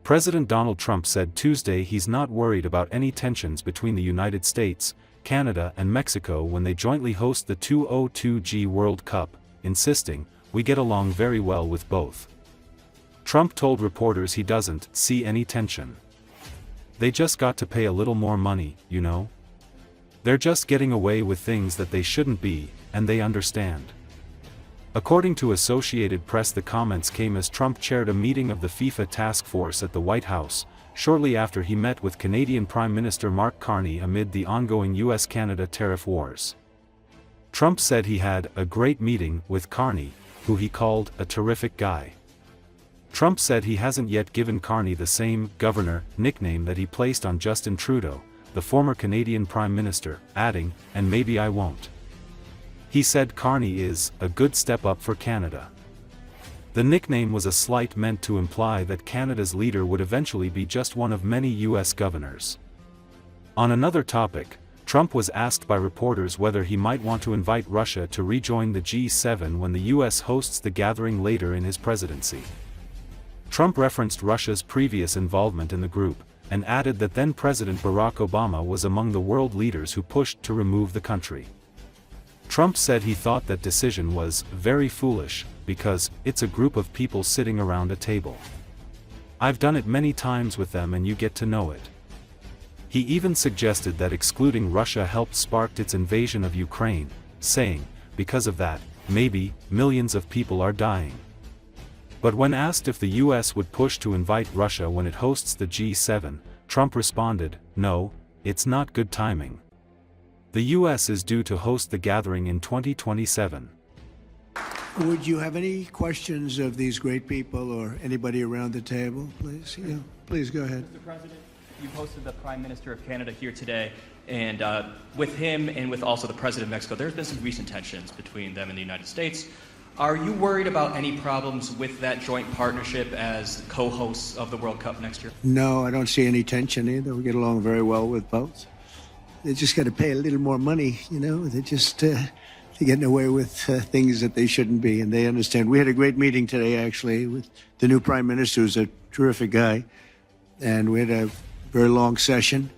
President Donald Trump said Tuesday he's not worried about any tensions between the United States, Canada and Mexico when they jointly host the 2022 World Cup, insisting, "We get along very well with both." Trump told reporters he doesn't see any tension. "They just got to pay a little more money, you know? They're just getting away with things that they shouldn't be, and they understand." According to Associated Press, the comments came as Trump chaired a meeting of the FIFA Task Force at the White House, shortly after he met with Canadian Prime Minister Mark Carney amid the ongoing U.S. Canada tariff wars. Trump said he had a great meeting with Carney, who he called a terrific guy. Trump said he hasn't yet given Carney the same governor nickname that he placed on Justin Trudeau, the former Canadian Prime Minister, adding, "And maybe I won't." He said Carney is a good step up for Canada. The nickname was a slight meant to imply that Canada's leader would eventually be just one of many U.S. governors. On another topic, Trump was asked by reporters whether he might want to invite Russia to rejoin the G7 when the U.S. hosts the gathering later in his presidency. Trump referenced Russia's previous involvement in the group, and added that then-President Barack Obama was among the world leaders who pushed to remove the country. Trump said he thought that decision was very foolish, because it's a group of people sitting around a table. "I've done it many times with them and you get to know it." He even suggested that excluding Russia helped spark its invasion of Ukraine, saying, "Because of that, maybe, millions of people are dying." But when asked if the U.S. would push to invite Russia when it hosts the G7, Trump responded, "No, it's not good timing. The U.S. is due to host the gathering in 2027. Would you have any questions of these great people or anybody around the table, please? Yeah, please go ahead. Mr. President, you hosted the Prime Minister of Canada here today, and with him and with also the President of Mexico, there's been some recent tensions between them and the United States. Are you worried about any problems with that joint partnership as co-hosts of the World Cup next year? No, I don't see any tension either. We get along very well with both. They just got to pay a little more money, you know. They're just they're getting away with things that they shouldn't be, and they understand. We had a great meeting today, actually, with the new Prime Minister, who's a terrific guy, and we had a very long session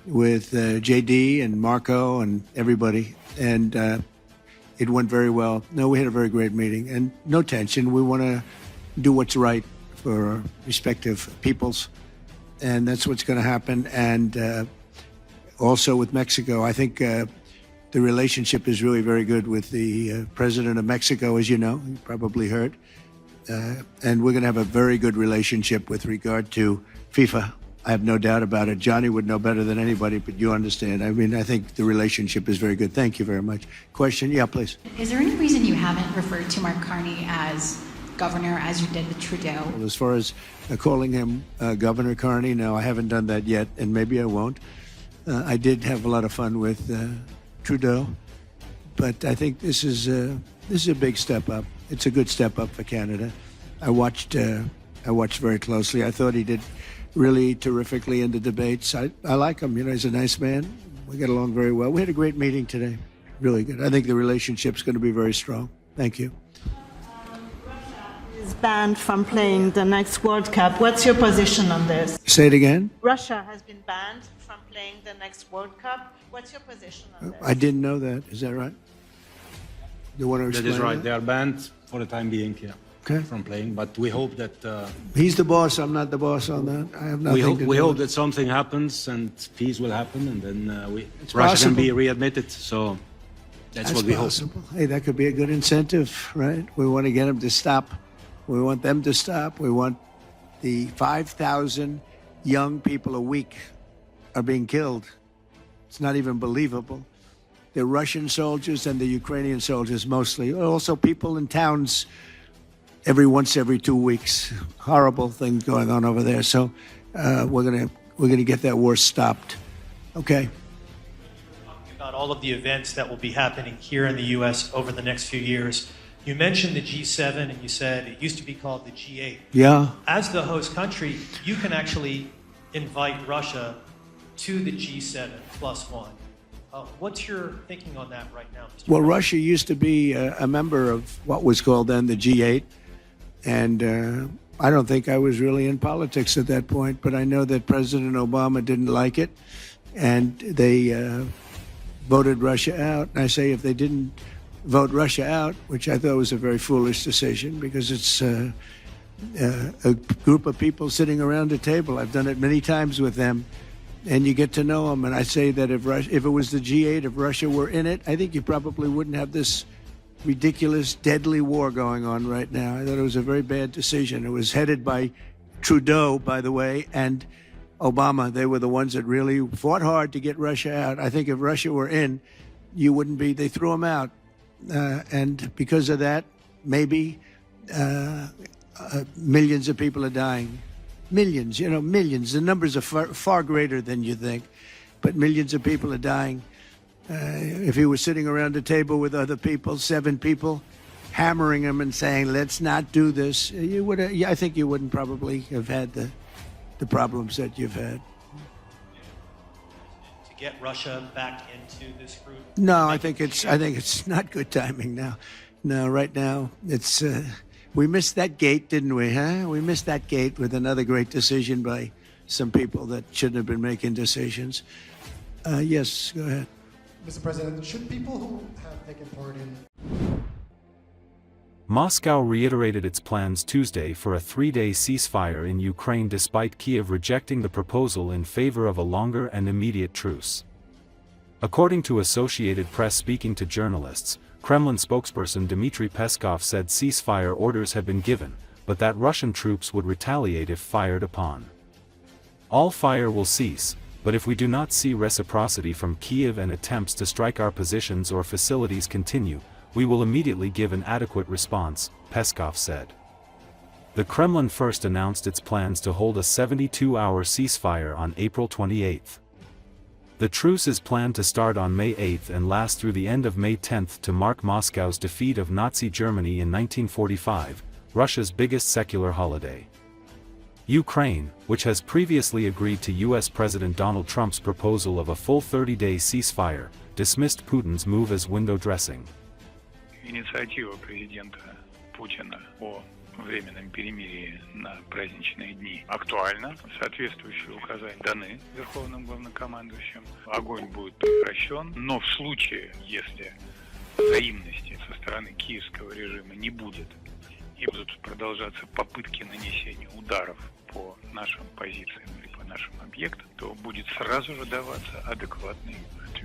with JD and Marco and everybody, and it went very well. No, we had a very great meeting, and no tension. We want to do what's right for our respective peoples, and that's what's going to happen. And also with Mexico, I think the relationship is really very good with the President of Mexico, as you know, you probably heard. And we're going to have a very good relationship with regard to FIFA. I have no doubt about it. Johnny would know better than anybody, but you understand. I mean, I think the relationship is very good. Thank you very much. Question? Yeah, please. Is there any reason you haven't referred to Mark Carney as governor as you did with Trudeau? Well, as far as calling him Governor Carney, no, I haven't done that yet, and maybe I won't. I did have a lot of fun with Trudeau, but I think this is a big step up. It's a good step up for Canada. I watched very closely. I thought he did really terrifically in the debates. I like him. You know, he's a nice man. We get along very well. We had a great meeting today. Really good. I think the relationship's going to be very strong. Thank you. Is banned from playing the next World Cup. What's your position on this? Say it again. Russia has been banned from playing the next World Cup. What's your position on this? I didn't know that. Is that right? You want to explain? That is right. They are banned for the time being, yeah, Okay. from playing. But we hope that He's the boss. I'm not the boss on that. I have nothing to do we hope with it. that something happens and peace will happen, and then Russia possible. can be readmitted. So that's what we possible. Hey, that could be a good incentive, right? We want to get them to stop. We want them to stop. We want the 5,000 young people a week are being killed. It's not even believable. The Russian soldiers and the Ukrainian soldiers mostly. Also people in towns every 2 weeks. Horrible things going on over there. So we're gonna get that war stopped. Okay. About all of the events that will be happening here in the U.S. over the next few years. You mentioned the G7 and you said it used to be called the G8. Yeah. As the host country, you can actually invite Russia to the G7 plus one. What's your thinking on that right now, Mr. Well, President? Russia used to be a member of what was called then the G8, and I don't think I was really in politics at that point, but I know that President Obama didn't like it, and they voted Russia out. And I say if they didn't vote Russia out, which I thought was a very foolish decision, because it's a group of people sitting around a table. I've done it many times with them, and you get to know them. And I say that if it was the G8, if Russia were in it, I think you probably wouldn't have this ridiculous, deadly war going on right now. I thought it was a very bad decision. It was headed by Trudeau, by the way, and Obama. They were the ones that really fought hard to get Russia out. I think if Russia were in, you wouldn't be. They threw them out. And because of that, maybe millions of people are dying. Millions, millions. The numbers are far greater than you think, but millions of people are dying. If he was sitting around a table with other people, 7 people, hammering him and saying, let's not do this, I think you wouldn't probably have had the problems that you've had. To get Russia back into this group? No, I think it's not good timing now. No, right now, it's we missed that gate, didn't we, huh? We missed that gate with another great decision by some people that shouldn't have been making decisions. Yes, go ahead. Mr. President, should people who have taken part in... Moscow reiterated its plans Tuesday for a 3-day ceasefire in Ukraine despite Kiev rejecting the proposal in favor of a longer and immediate truce. According to Associated Press speaking to journalists, Kremlin spokesperson Dmitry Peskov said ceasefire orders had been given, but that Russian troops would retaliate if fired upon. All fire will cease, but if we do not see reciprocity from Kyiv and attempts to strike our positions or facilities continue, we will immediately give an adequate response, Peskov said. The Kremlin first announced its plans to hold a 72-hour ceasefire on April 28. The truce is planned to start on May 8 and last through the end of May 10 to mark Moscow's defeat of Nazi Germany in 1945, Russia's biggest secular holiday. Ukraine, which has previously agreed to U.S. President Donald Trump's proposal of a full 30-day ceasefire, dismissed Putin's move as window dressing. Инициатива президента Путина о временном перемирии на праздничные дни актуальна. Соответствующие указания даны Верховным главнокомандующим. Огонь будет прекращен, но в случае, если взаимности со стороны киевского режима не будет, и будут продолжаться попытки нанесения ударов по нашим позициям или по нашим объектам, то будет сразу же даваться адекватный ответ.